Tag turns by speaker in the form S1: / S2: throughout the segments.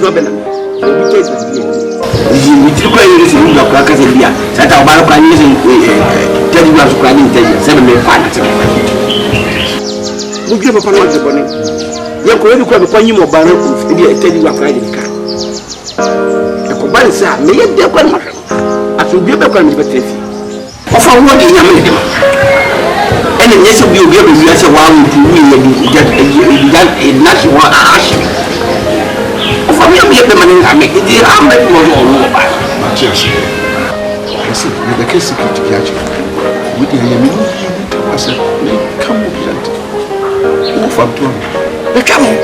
S1: no bena. We take it. We took away this in the crackers in here. Set our battle crying using 30 years crying 7 million finance. We give up on the bonnet. You are going to come upon you more barrel in the 30 years crying car. A combined sir, may you be a conversion. I should be a conversion. Of our one in America. And the next of you give me as a while to me a national ash. For me, I'm the money I make it. I'm making all over. Yes, with the Kesie to catch you. With the Yamin, I said, come with who from the camel.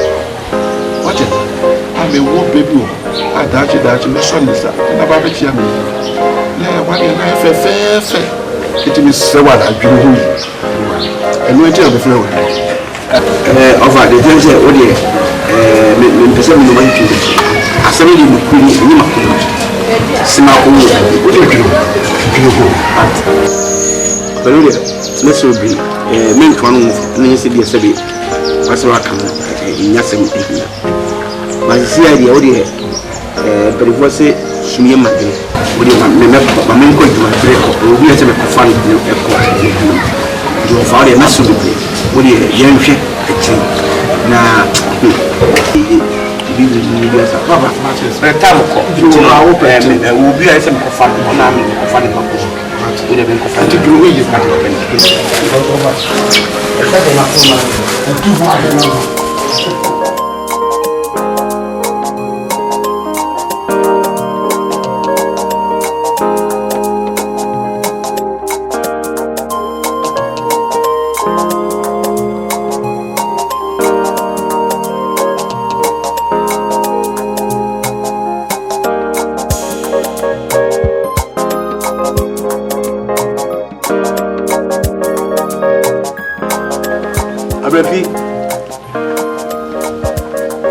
S1: What is I'm a war baby. I doubt my son is that. And about it, Yammy. What a fair. It is so what I've been doing. And we tell the floor. Over the danger, oh dear. Person no man to Asem di mukuri ni makuru. Sima ko wo de kiro. Pero le na so bi men twanu na se bi sebe. Waso aka no nyasem ehina. Ba si ide o de perifo se sumie magene. O de ma men ko juma tre ko obi ese be ko fa no e ko. Do fa de na so bi. O de yenhwe echi na Papa, Taboko, you are open, will be as a coffin on army, coffin of would have been coffin to do you can't open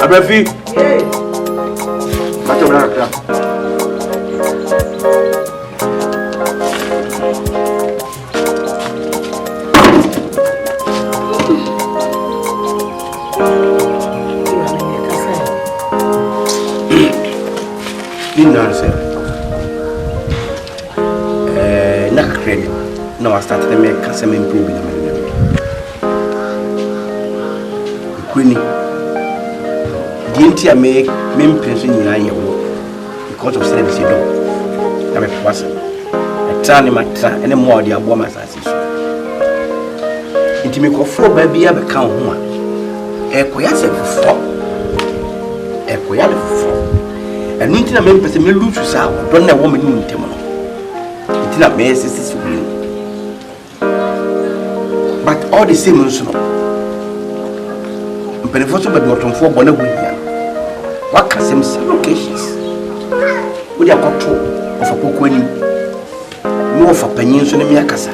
S1: Abrafi. Bato braka. Dinanse. Na kredi. No, I started to make Asem improve in the Queenie. The make men pension in because of service. I'm a person. A tiny matter any more dear woman as it make a 4 baby ever count one. A quiet for 4. A quiet for 4. And nothing a man person may lose his hour, don't a woman in Timon. It's not my sister's will. But all the same, but if also but not on 4 bonnet what can some locations? We are control of a Pokweni, more of a peninsula in Miakasa.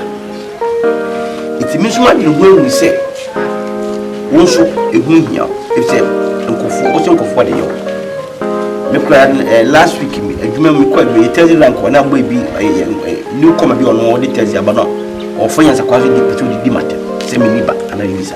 S1: It means what you will we say. Also, a good year, if they don't for the year. Last week, a woman quite be tell you rank when I may be a newcomer on all the tells you about or finance a quasi to the matter, semi-niba and Elisa.